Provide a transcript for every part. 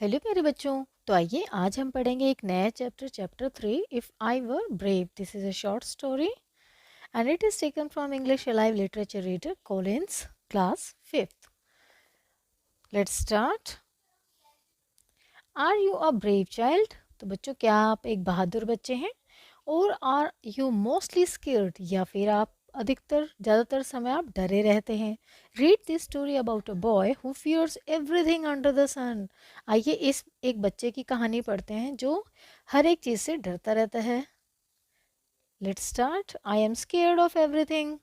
Hello मेरे बच्चों। तो आइए आज हम पढ़ेंगे एक नया chapter 3 if I were brave. This is a short story and it is taken from English alive literature reader Collins class 5th। Let's start. Are you a brave child? तो बच्चों क्या आप एक बहादुर बच्चे हैं? और आर यू मोस्टली स्केर्ड, या फिर आप ज़्यादातर समय आप डरे रहते हैं? Read this story about a boy who fears everything under the sun. आइए इस एक बच्चे की कहानी पढ़ते हैं जो हर एक चीज़ से डरता रहता है। Let's start. I am scared of everything.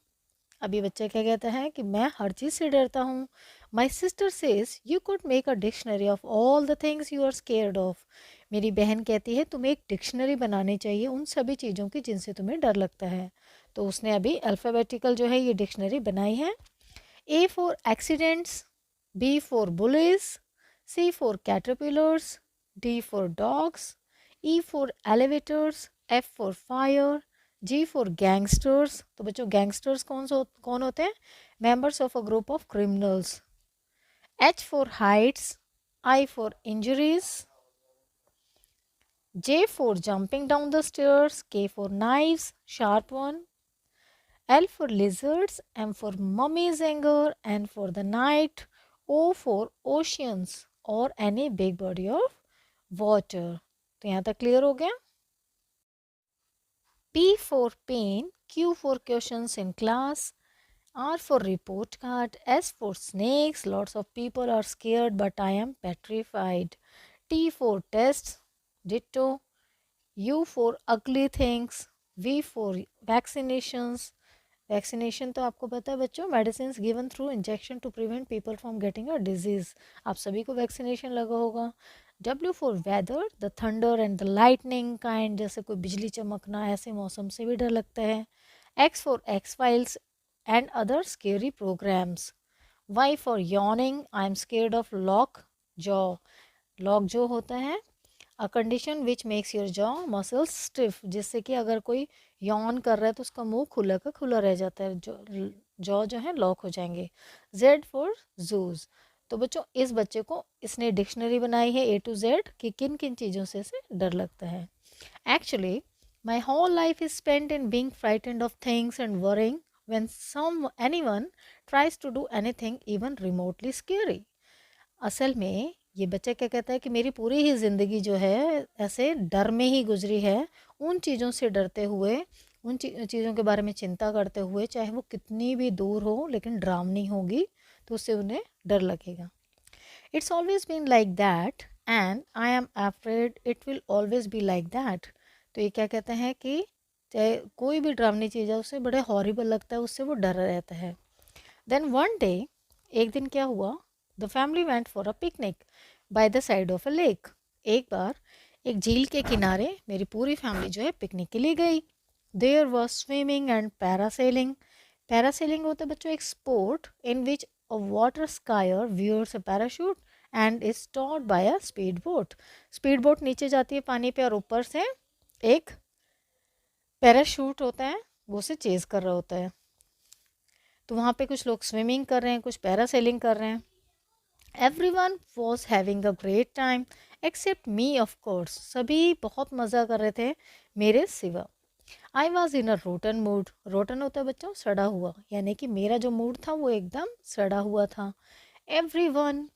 अभी बच्चा क्या कहता है कि मैं हर चीज़ से डरता हूँ। My sister says you could make a dictionary of all the things you are scared of. मेरी बहन कहती है तुम्हें एक डिक्शनरी बनानी चाहिए उन सभी चीज़ों की जिनसे तुम्हें डर लगता है। तो उसने अभी अल्फ़ाबेटिकल जो है ये डिक्शनरी बनाई है। A for accidents, B for bullies, C for caterpillars, D for dogs, E for elevators, F for fire, G for gangsters. तो बच्चों गैंगस्टर्स कौन होते हैं? Members of a group of criminals. H for heights, I for injuries, J for jumping down the stairs, K for knives sharp one, L for lizards, M for mummy's anger, N for the night, O for oceans or any big body of water। तो यहाँ तक clear हो गया। P for pain, Q for questions in class, R for report card, S for snakes, lots of people are scared but I am petrified, T for tests, ditto, U for ugly things, V for vaccinations। Vaccination तो आपको पता है बच्चों, medicine given through injection to prevent people from getting a disease. आप सभी को vaccination लगा होगा। W for weather, the thunder and the lightning kind, जैसे कोई बिजली चमकना, ऐसे मौसम से भी डर लगता है। X for X files and other scary programmes. Y for yawning, I am scared of lockjaw. Lockjaw होता है a condition which makes your jaw muscles stiff, जिससे कि अगर कोई यॉन कर रहा है तो उसका मुंह खुला का खुला रह जाता है, जॉ जो है लॉक हो जाएंगे। जेड फॉर जूज। तो बच्चों इस बच्चे को इसने डिक्शनरी बनाई है ए टू जेड कि किन किन चीज़ों से डर लगता है। Actually my whole life is spent in being frightened of things and worrying when anyone tries to do anything even remotely scary। असल में ये बच्चा क्या कहता है कि मेरी पूरी ही ज़िंदगी जो है ऐसे डर में ही गुजरी है, उन चीज़ों से डरते हुए, उन चीज़ों के बारे में चिंता करते हुए, चाहे वो कितनी भी दूर हो लेकिन डरावनी होगी तो उससे उन्हें डर लगेगा। It's always been like that and I am afraid it will always be like that. तो ये क्या कहते हैं कि चाहे कोई भी डरावनी चीज़ है उससे बड़े हॉरिबल लगता है, उससे वो डर रहता है। देन वन डे, एक दिन क्या हुआ, the family went for a picnic by the side of a lake. एक बार एक झील के किनारे मेरी पूरी फैमिली जो है पिकनिक के लिए गई। There was swimming and parasailing. Parasailing होता है बच्चों एक sport in which a water skier wears a parachute and is towed by a speed boat. Speed boat नीचे जाती है पानी पे और ऊपर से एक पैराशूट होता है, वो उसे चेज कर रहा होता है। तो वहाँ पे कुछ लोग स्विमिंग कर रहे हैं, कुछ पैरासेलिंग कर रहे हैं। Everyone was having a great time except me of course. सभी बहुत मज़ा कर रहे थे मेरे सिवा। I was in a rotten mood. Rotten होता है बच्चों सड़ा हुआ, यानी कि मेरा जो मूड था वो एकदम सड़ा हुआ था। Every one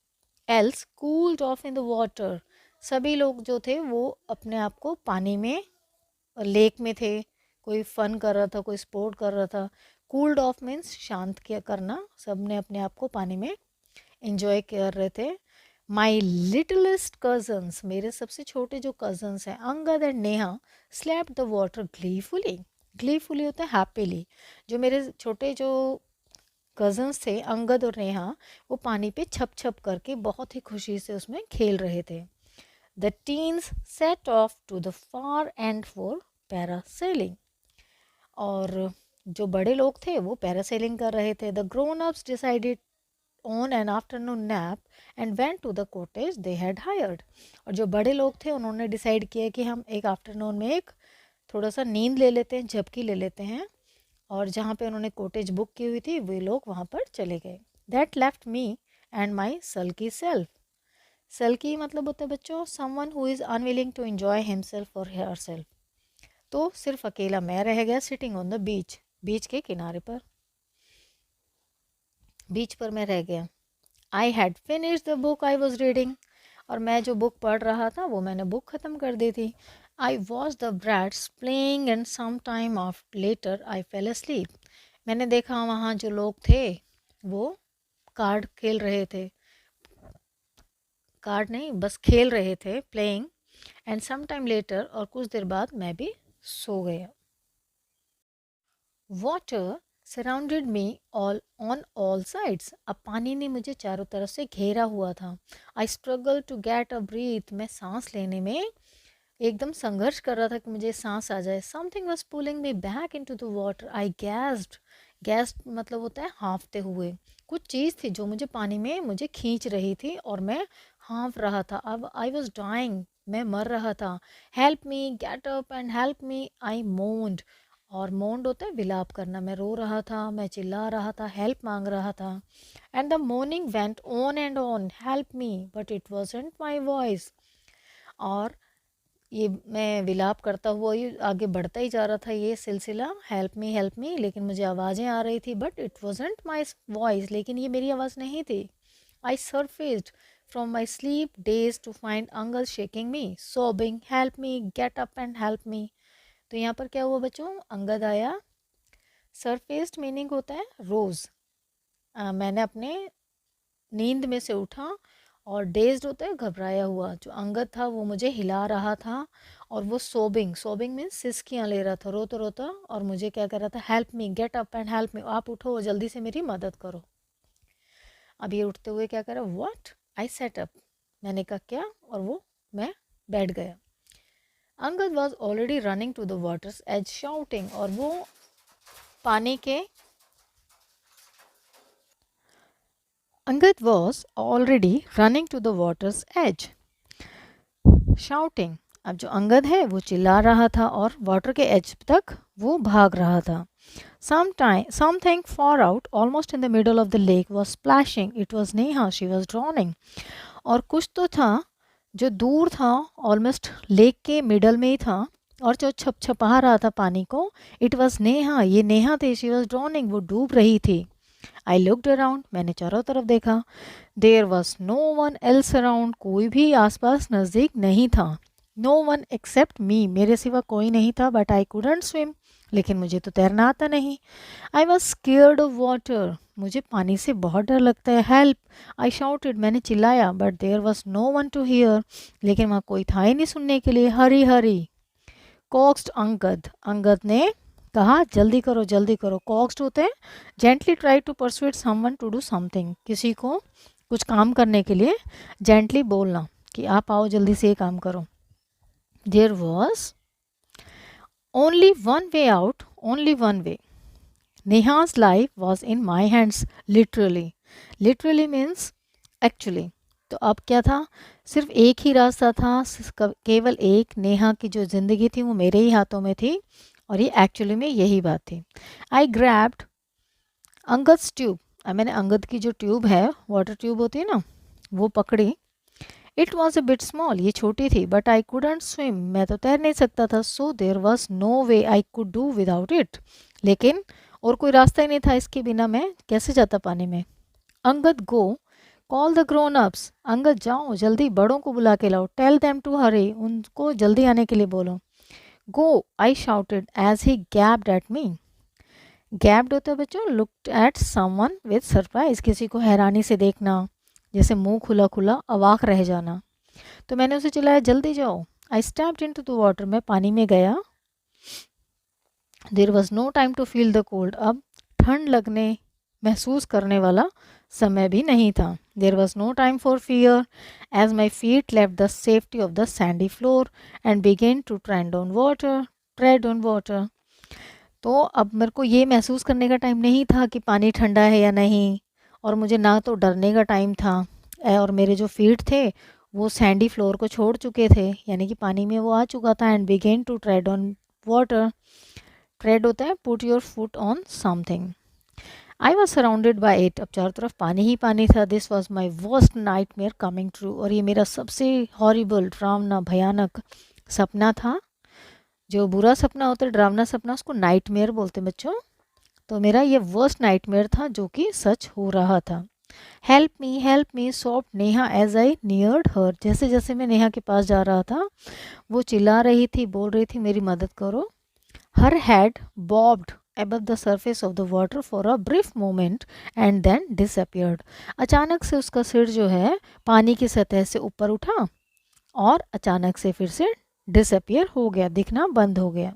else cooled of in the water. सभी लोग जो थे वो अपने आप को पानी में, लेक में थे, कोई फन कर रहा था, कोई स्पोर्ट कर रहा था। कूल्ड ऑफ मीन्स शांत किया करना, सब ने अपने आप को पानी में इंजॉय कर रहे थे। माई लिटलेस्ट कजन्स, मेरे सबसे छोटे जो कजन्स हैं Angad and Neha, slap the water gleefully. Gleefully होता है हैप्पीली। जो मेरे छोटे जो कजन्स थे अंगद और नेहा, वो पानी पे छप छप करके बहुत ही खुशी से उसमें खेल रहे थे। The teens set off to the far end for parasailing. और जो बड़े लोग थे वो पैरासेलिंग कर रहे थे। The grown ups decided on an afternoon nap and went to the cottage they had hired। और जो बड़े लोग थे उन्होंने डिसाइड किया कि हम एक आफ्टरनून में एक थोड़ा सा नींद ले लेते हैं, झपकी ले लेते हैं, और जहाँ पे उन्होंने कॉटेज बुक की हुई थी वे लोग वहाँ पर चले गए। That left me and my sulky self. Sulky मतलब होता है बच्चों someone who is unwilling to enjoy himself और हर सेल्फ। तो सिर्फ अकेला मैं रह गया sitting on the beach, beach के किनारे पर, बीच पर मैं रह गया। I had finish the book I was reading, और मैं जो बुक पढ़ रहा था वो मैंने बुक ख़त्म कर दी थी। I watch the brats playing and some time after later I fell asleep। मैंने देखा वहाँ जो लोग थे वो कार्ड खेल रहे थे, कार्ड नहीं बस खेल रहे थे, playing, and some time later, और कुछ देर बाद मैं भी सो गया। Water surrounded me all on all sides. अब पानी ने मुझे चारों तरफ से घेरा हुआ था। I struggle to get a breath. मैं सांस लेने में एकदम संघर्ष कर रहा था कि मुझे सांस आ जाए। Something was pulling me back in to the water. I gasped. Gasped मतलब होता है हाँफते हुए। कुछ चीज़ थी जो मुझे पानी में मुझे खींच रही थी और मैं हाँफ रहा था। अब आई वॉज डाइंग, मैं मर रहा था। Help me, get up and help me, I moaned. और मोन्ड होता है विलाप करना। मैं रो रहा था, मैं चिल्ला रहा था, हेल्प मांग रहा था। And the morning went on and on, help me, but it wasn't my voice. और ये मैं विलाप करता हुआ ही आगे बढ़ता ही जा रहा था ये सिलसिला, हेल्प मी, लेकिन मुझे आवाज़ें आ रही थी, but it wasn't my voice, लेकिन ये मेरी आवाज़ नहीं थी। I surfaced from my sleep daze to find uncle shaking me, sobbing, help me, get up and help me. तो यहाँ पर क्या हुआ बच्चों, अंगद आया। सरफेस्ड मीनिंग होता है रोज़। मैंने अपने नींद में से उठा, और डेज्ड होता है घबराया हुआ। जो अंगद था वो मुझे हिला रहा था, और वो सोबिंग, सोबिंग मीन्स सिसकियाँ ले रहा था, रोता रोता, और मुझे क्या कर रहा था, help me, get up and help मी, आप उठो जल्दी से मेरी मदद करो। अब ये उठते हुए क्या करा, व्हाट, आई सेट अप, मैंने कहा क्या, और वो मैं बैठ गया। Angad was already running to the waters edge shouting, और वो पानी के, Angad was already running to the water's edge, shouting. अब जो अंगद है वो चिल्ला रहा था और वाटर के एज तक वो भाग रहा था। Something far out, almost in the middle of the lake, was splashing. It was Neha. She was drowning. और कुछ तो था जो दूर था, ऑलमोस्ट लेक के मिडल में ही था, और जो छपछपा रहा था पानी को, इट वॉज नेहा, ये नेहा थी। शी वॉज ड्रॉनिंग, वो डूब रही थी। आई लुक्ड अराउंड, मैंने चारों तरफ देखा। There was no one else around, कोई भी आसपास नज़दीक नहीं था। नो वन एक्सेप्ट मी, मेरे सिवा कोई नहीं था। बट आई कुडंट स्विम, लेकिन मुझे तो तैरना आता नहीं। I was scared of water, मुझे पानी से बहुत डर लगता है। हेल्प, आई शाउटेड, मैंने चिल्लाया। But there was no one to hear, लेकिन वहाँ कोई था ही नहीं सुनने के लिए। हरी हरी, कॉक्स्ड अंगद, अंगद ने कहा जल्दी करो जल्दी करो। कॉक्स्ड होते हैं gently try to persuade someone to do something, किसी को कुछ काम करने के लिए जेंटली बोलना कि आप आओ जल्दी से ये काम करो। There was only one way out, only one way. Neha's life was in my hands, literally, literally means actually. तो अब क्या था, सिर्फ एक ही रास्ता था, केवल एक। नेहा की जो ज़िंदगी थी वो मेरे ही हाथों में थी, और ये एक्चुअली में यही बात थी। आई ग्रैब्ड अंगद्स ट्यूब, मैंने अंगद की जो ट्यूब है, वाटर ट्यूब होती है ना, वो पकड़ी। It was a bit small, ये छोटी थी। बट आई कुडंट स्विम, मैं तो तैर नहीं सकता था। So there was no way I could do without it, लेकिन और कोई रास्ता ही नहीं था इसके बिना, मैं कैसे जाता पानी में। Angad go, call the grown ups, Angad जाओ जल्दी बड़ों को बुला के लाओ। टेल देम टू हरी, उनको जल्दी आने के लिए बोलो। Go, I shouted as he gaped at me. Gaped होता है बच्चों looked at someone with surprise, किसी को हैरानी से देखना, जैसे मुंह खुला खुला अवाक रह जाना। तो मैंने उसे चिल्लाया जल्दी जाओ। I stepped into the water, मैं पानी में गया। There was no time to feel the cold, अब ठंड लगने, महसूस करने वाला समय भी नहीं था। There was no time for fear as my feet left the safety of the sandy floor and began to tread on water. तो अब मेरे को ये महसूस करने का टाइम नहीं था कि पानी ठंडा है या नहीं, और मुझे ना तो डरने का टाइम था। और मेरे जो फीट थे वो सैंडी फ्लोर को छोड़ चुके थे, यानी कि पानी में वो आ चुका था। And began to tread on water, tread होता है put your foot on something. I was surrounded by it, अब चारों तरफ पानी ही पानी था. This was my worst nightmare coming true, और ये मेरा सबसे हॉरिबल, डरावना, भयानक सपना था. जो बुरा सपना होता है, डरावना सपना, उसको नाइट मेयर बोलते हैं बच्चों. तो मेरा ये वर्स्ट नाइट मेयर था जो कि सच हो रहा था. Help me soft Neha as I neared her, जैसे जैसे मैं नेहा के पास जा रहा था वो चिल्ला रही थी, बोल रही थी मेरी मदद करो. हर had barbed above the surface of the water for a brief moment and then disappeared. अचानक से उसका सिर जो है पानी की सतह से ऊपर उठा और अचानक से फिर से डिसअपियर हो गया, दिखना बंद हो गया.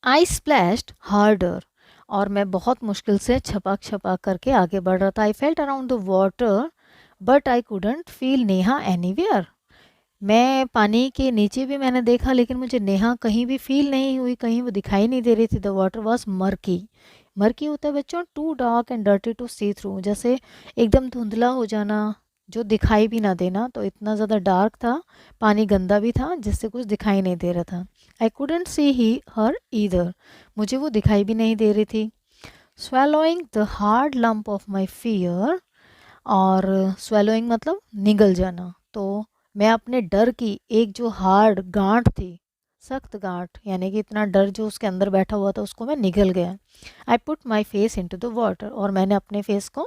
आई स्प्लैश्ड हार्डर, और मैं बहुत मुश्किल से छपाक छपाक करके आगे बढ़ रहा था. I felt around the water but I couldn't feel Neha anywhere. मैं पानी के नीचे भी मैंने देखा लेकिन मुझे नेहा कहीं भी फील नहीं हुई, कहीं वो दिखाई नहीं दे रही थी. The water was murky. Murky होता है बच्चों too dark and dirty to see through, जैसे एकदम धुंधला हो जाना, जो दिखाई भी ना देना. तो इतना ज़्यादा डार्क था, पानी गंदा भी था जिससे कुछ दिखाई नहीं दे रहा था. I couldn't C he her either, मुझे वो दिखाई भी नहीं दे रही थी. Swallowing the hard lump of my fear, और स्वेलोइंग मतलब निगल जाना. तो मैं अपने डर की एक जो हार्ड गांठ थी, सख्त गांठ, यानी कि इतना डर जो उसके अंदर बैठा हुआ था, उसको मैं निगल गया. I put my face in to the water, और मैंने अपने फेस को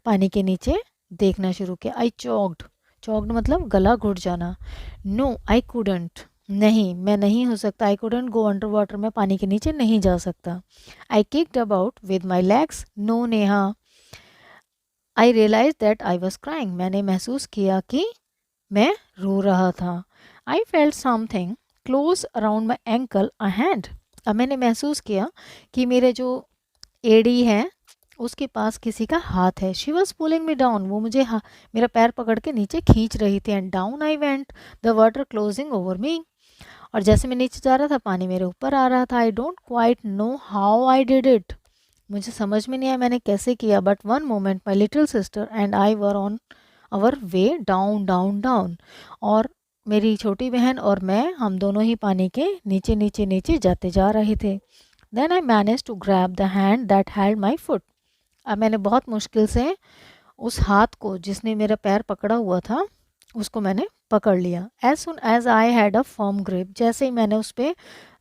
पानी के नीचे देखना शुरू किया. आई चॉक्ड, चॉक्ड मतलब गला घुट जाना. नो आई कुडंट, नहीं मैं नहीं हो सकता. I couldn't go under water, मैं पानी के नीचे नहीं जा सकता. I kicked about with my legs. No Neha. I realise that I was crying, मैंने महसूस किया कि मैं रो रहा था. I felt something close around my ankle a hand. अब मैंने महसूस किया कि मेरे जो एड़ी है उसके पास किसी का हाथ है. She was pulling me down, वो मुझे मेरा पैर पकड़ के नीचे खींच रही थी. And down I went, the water closing over me, और जैसे मैं नीचे जा रहा था पानी मेरे ऊपर आ रहा था. I don't quite know how I did it, मुझे समझ में नहीं आया मैंने कैसे किया. But one moment my little sister and I were on our way down down down, और मेरी छोटी बहन और मैं, हम दोनों ही पानी के नीचे नीचे नीचे जाते जा रहे थे. Then I manage to grab the hand that held my foot. अब मैंने बहुत मुश्किल से उस हाथ को जिसने मेरा पैर पकड़ा हुआ था उसको मैंने पकड़ लिया. As soon as I had a firm grip, जैसे ही मैंने उस पर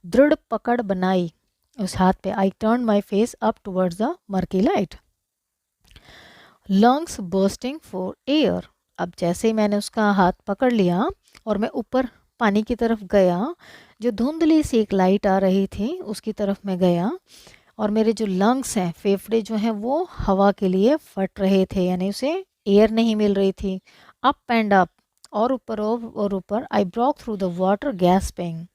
दृढ़ पकड़ बनाई उस हाथ पे, I turn my face up towards the murky light. Lungs bursting for air. अब जैसे ही मैंने उसका हाथ पकड़ लिया और मैं ऊपर पानी की तरफ गया, जो धुंधली सी एक लाइट आ रही थी उसकी तरफ मैं गया, और मेरे जो लंग्स हैं, फेफड़े जो हैं, वो हवा के लिए फट रहे थे, यानी उसे एयर नहीं मिल रही थी. अप एंड अप, और ऊपर. I broke through the water gasping,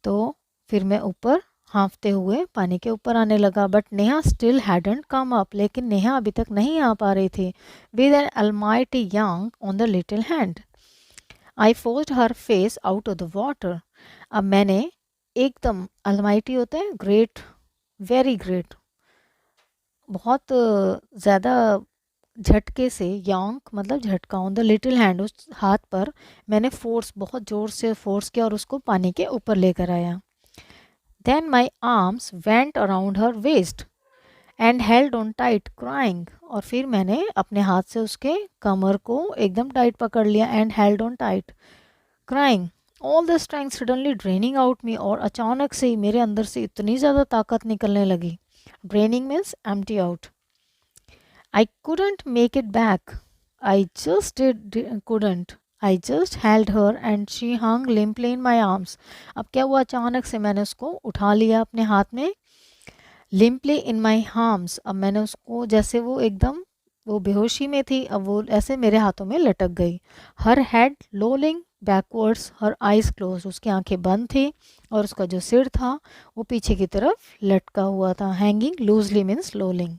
तो फिर मैं ऊपर हाँफते हुए पानी के ऊपर आने लगा. But Neha still hadn't come up, लेकिन नेहा अभी तक नहीं आ पा रही थी. With an almighty yank on the little hand, I forced her face out of the water. अब मैंने एकदम, अलमाइटी होता है ग्रेट, वेरी ग्रेट, बहुत ज़्यादा झटके से, यांक मतलब झटका, ऑन द लिटिल हैंड उस हाथ पर मैंने फोर्स, बहुत ज़ोर से फोर्स किया और उसको पानी के ऊपर लेकर आया. Then my arms went around her waist and held on tight, crying. और फिर मैंने अपने हाथ से उसके कमर को एकदम टाइट पकड़ लिया. And held on tight, crying. All the strength suddenly draining out me. और अचानक से ही मेरे अंदर से इतनी ज़्यादा ताकत निकलने लगी. Draining means empty out. I couldn't make it back. Couldn't. I just held her and she hung limply in my arms. अब क्या हुआ, अचानक से मैंने उसको उठा लिया अपने हाथ में. लिम्पली इन माई आर्म्स, अब मैंने उसको, जैसे वो एकदम, वो बेहोशी में थी, अब वो ऐसे मेरे हाथों में लटक गई. Her head lolling backwards, her eyes close, उसकी आंखें बंद थी और उसका जो सिर था वो पीछे की तरफ लटका हुआ था. Hanging loosely means lolling.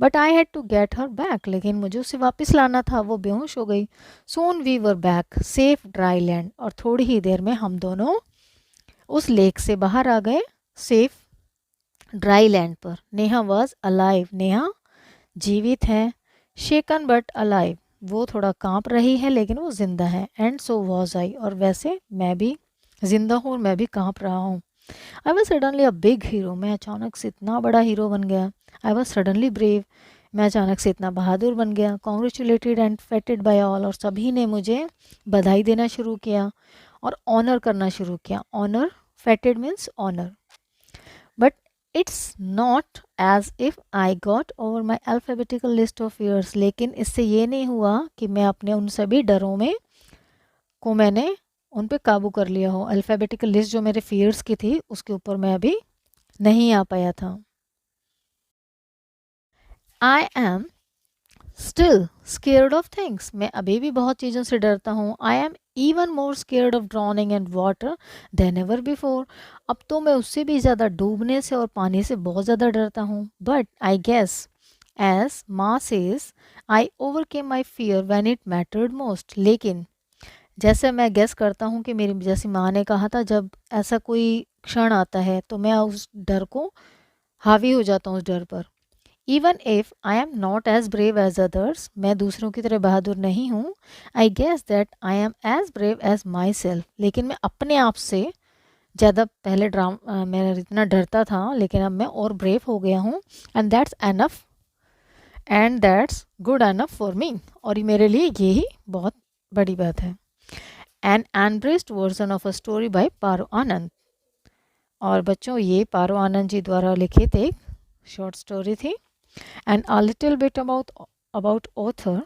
But I had to get her back, लेकिन मुझे उसे वापस लाना था, वो बेहोश हो गई. Soon we were back safe dry land, और थोड़ी ही देर में हम दोनों उस लेक से बाहर आ गए, सेफ ड्राई लैंड पर. नेहा वॉज अलाइव, नेहा जीवित है. शेकन बट अलाइव, वो थोड़ा कांप रही है लेकिन वो जिंदा है. एंड सो वॉज आई, और वैसे मैं भी जिंदा हूँ और मैं भी कांप रहा हूँ. I was suddenly a big hero, मैं अचानक से इतना बड़ा हीरो बन गया। आई वॉज सडनली ब्रेव, मैं अचानक से इतना बहादुर बन गया। Congratulated and feted by all, और सभी ने मुझे बधाई देना शुरू किया और ऑनर करना शुरू किया। Honour, feted means honour. But it's not as if I got over my alphabetical list of fears, लेकिन इससे ये नहीं हुआ कि मैं अपने उन सभी डरों में को मैंने उन पे काबू कर लिया हो। अल्फ़ाबेटिकल लिस्ट जो मेरे फियर्स की थी उसके ऊपर मैं अभी नहीं आ पाया था। I am still scared of things, मैं अभी भी बहुत चीज़ों से डरता हूँ। I am even more scared of drowning and water then ever before, अब तो मैं उससे भी ज़्यादा डूबने से और पानी से बहुत ज़्यादा डरता हूँ। बट आई गेस एज माँ says I overcame my fear when it mattered most, लेकिन जैसे मैं गेस करता हूँ कि मेरी जैसी माँ ने कहा था, जब ऐसा कोई क्षण आता है तो मैं उस डर को हावी हो जाता हूँ, उस डर पर। Even if I am not as brave as others, मैं दूसरों की तरह बहादुर नहीं हूँ। I guess that I am as brave as myself, लेकिन मैं अपने आप से ज़्यादा पहले मैं इतना डरता था, लेकिन अब मैं और ब्रेव हो गया हूँ। And that's enough, and that's good enough for me, और ये मेरे लिए यही बहुत बड़ी बात है। An unabridged version of a story by Paro Anand, और बच्चों ये पारो आनंद जी द्वारा लिखित एक शॉर्ट स्टोरी थी। And a little bit about author.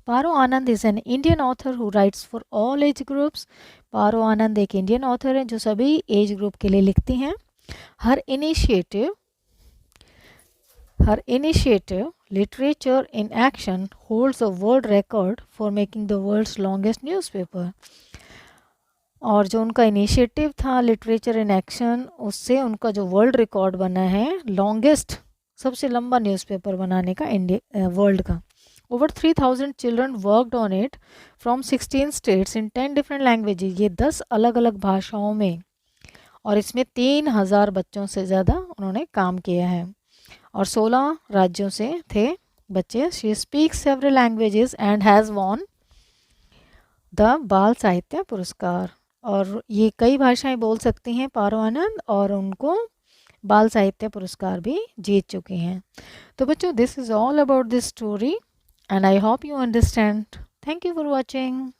Paro Anand is an Indian author who writes for all age groups. पारो आनंद एक इंडियन ऑथर है जो सभी एज ग्रुप के लिए लिखती हैं। हर initiative literature in action holds a world record for making the world's longest newspaper. और जो उनका इनिशिएटिव था लिटरेचर इन एक्शन, उससे उनका जो वर्ल्ड रिकॉर्ड बना है लॉन्गेस्ट, सबसे लंबा न्यूज़पेपर बनाने का इंडिया वर्ल्ड का। Over 3000 children worked on it from 16 states in 10 different languages, ये 10 अलग अलग भाषाओं में, और इसमें 3000 बच्चों से ज़्यादा उन्होंने काम किया है, और 16 राज्यों से थे बच्चे। She speaks several languages and has won the बाल साहित्य पुरस्कार, और ये कई भाषाएं बोल सकती हैं पारो आनंद, और उनको बाल साहित्य पुरस्कार भी जीत चुकी हैं। तो बच्चों, this is all about this story and I hope you understand. Thank you for watching.